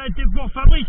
était pour Fabrice.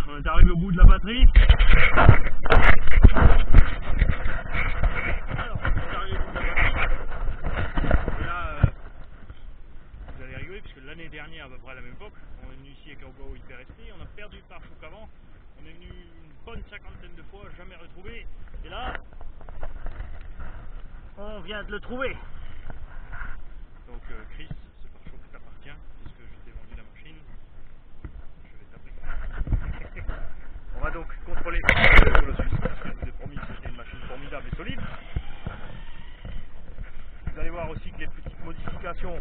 On est arrivé au bout de la batterie. Alors, on est arrivé au bout de la batterie. Et là, vous allez rigoler, puisque l'année dernière, à peu près à la même époque, on est venu ici avec un Go hyper resté, on a perdu le pare-choc avant, on est venu une bonne cinquantaine de fois, jamais retrouvé. Et là, on vient de le trouver. Donc Chris, ce pare-choc t'appartient, puisque je t'ai vendu la machine. Je vais t'appeler. On va donc contrôler le Suisse, parce que je vous ai promis que c'était une machine formidable et solide. Vous allez voir aussi que les petites modifications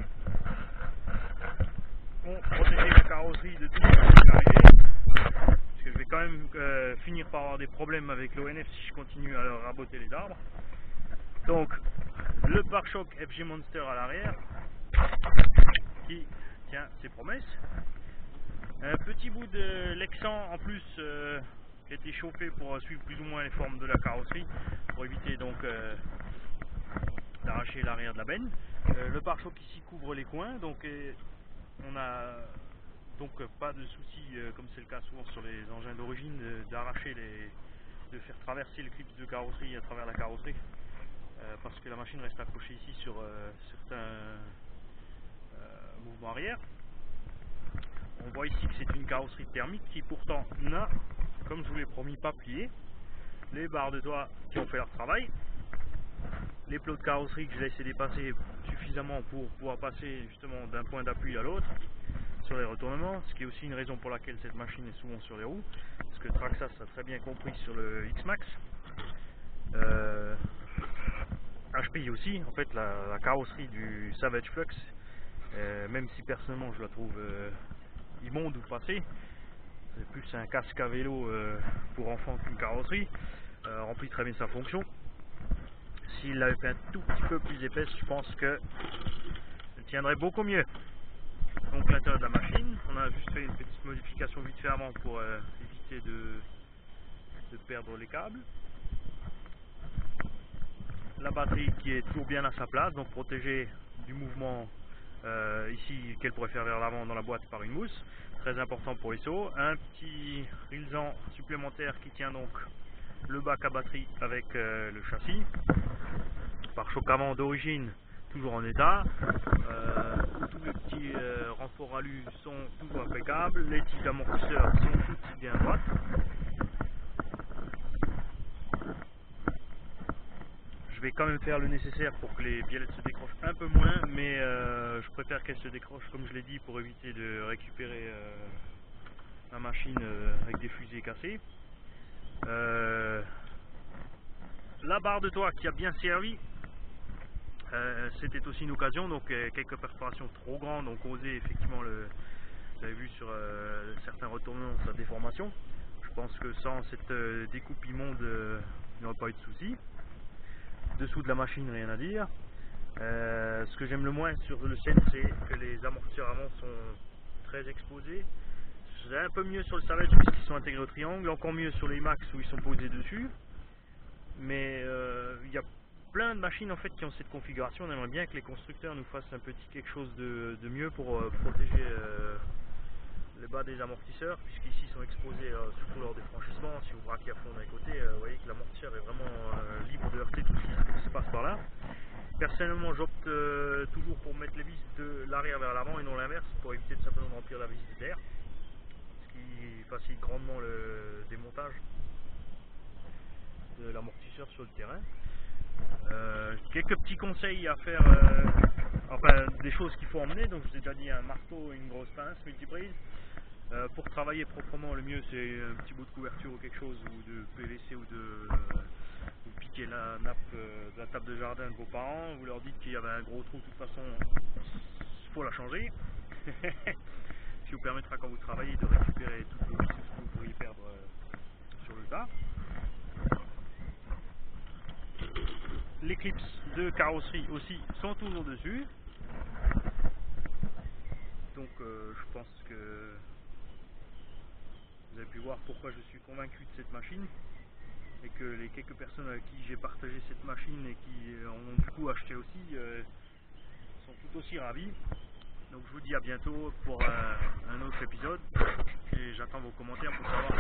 ont protégé la carrosserie de tout ce qui est arrivé. Parce que je vais quand même finir par avoir des problèmes avec l'ONF si je continue à raboter les arbres. Donc le pare-choc FG Monster à l'arrière qui tient ses promesses. Un petit bout de Lexan en plus qui a été chauffé pour suivre plus ou moins les formes de la carrosserie pour éviter donc d'arracher l'arrière de la benne. Le pare-choc ici couvre les coins, donc on a donc pas de souci, comme c'est le cas souvent sur les engins d'origine, d'arracher de faire traverser les clips de carrosserie à travers la carrosserie, parce que la machine reste accrochée ici sur certains mouvements arrière. On voit ici que c'est une carrosserie thermique qui pourtant n'a, comme je vous l'ai promis, pas plié. Les barres de toit qui ont fait leur travail, les plots de carrosserie que j'ai laissé dépasser suffisamment pour pouvoir passer justement d'un point d'appui à l'autre sur les retournements, ce qui est aussi une raison pour laquelle cette machine est souvent sur les roues, parce que Traxxas a très bien compris sur le X-Max. HPI aussi, en fait la carrosserie du Savage Flux, même si personnellement je la trouve immonde ou passée, c'est plus un casque à vélo pour enfants qu'une carrosserie, remplit très bien sa fonction. S'il l'avait fait un tout petit peu plus épaisse, je pense qu'elle tiendrait beaucoup mieux. Donc l'intérieur de la machine, on a juste fait une petite modification vite fait avant pour éviter de perdre les câbles. La batterie qui est toujours bien à sa place, donc protégée du mouvement ici qu'elle pourrait faire vers l'avant dans la boîte par une mousse, très important pour les sauts. Un petit rilsan supplémentaire qui tient donc le bac à batterie avec le châssis. Pare-choc avant d'origine toujours en état, tous les petits renforts alu sont toujours impeccables, les tiges d'amortisseurs sont toutes bien droites. Je vais quand même faire le nécessaire pour que les biellettes se décrochent un peu moins, mais je préfère qu'elles se décrochent comme je l'ai dit pour éviter de récupérer ma machine avec des fusées cassées. La barre de toit qui a bien servi, c'était aussi une occasion, donc quelques perforations trop grandes ont causé effectivement, vous avez vu sur certains retournements, sa déformation. Je pense que sans cette découpe immonde, il n'y aurait pas eu de souci. Dessous de la machine, rien à dire. Ce que j'aime le moins sur le Sen, c'est que les amortisseurs avant sont très exposés. C'est un peu mieux sur le Savage puisqu'ils sont intégrés au triangle, encore mieux sur les Max où ils sont posés dessus. Mais il y a plein de machines en fait qui ont cette configuration. On aimerait bien que les constructeurs nous fassent un petit quelque chose de mieux pour protéger le bas des amortisseurs, puisqu'ici ils sont exposés surtout lors des franchissements. Si vous braquez à fond d'un côté, vous voyez que l'amortisseur est vraiment libre de heurter tout ce qui se passe par là. Personnellement, j'opte toujours pour mettre les vis de l'arrière vers l'avant et non l'inverse, pour éviter de simplement remplir la vis d'air, ce qui facilite grandement le démontage de l'amortisseur sur le terrain. Quelques petits conseils à faire, enfin des choses qu'il faut emmener. Donc je vous ai déjà dit, un marteau et une grosse pince multiprise. Pour travailler proprement, le mieux c'est un petit bout de couverture ou quelque chose, ou de PVC, ou de vous piquez la nappe de la table de jardin de vos parents, vous leur dites qu'il y avait un gros trou, de toute façon il faut la changer. Ce qui vous permettra quand vous travaillez de récupérer toutes vos vis que vous pourriez perdre sur le tas. Les clips de carrosserie aussi sont toujours dessus, donc je pense que vous avez pu voir pourquoi je suis convaincu de cette machine, et que les quelques personnes avec qui j'ai partagé cette machine et qui en ont du coup acheté aussi sont tout aussi ravis. Donc je vous dis à bientôt pour un autre épisode, et j'attends vos commentaires pour savoir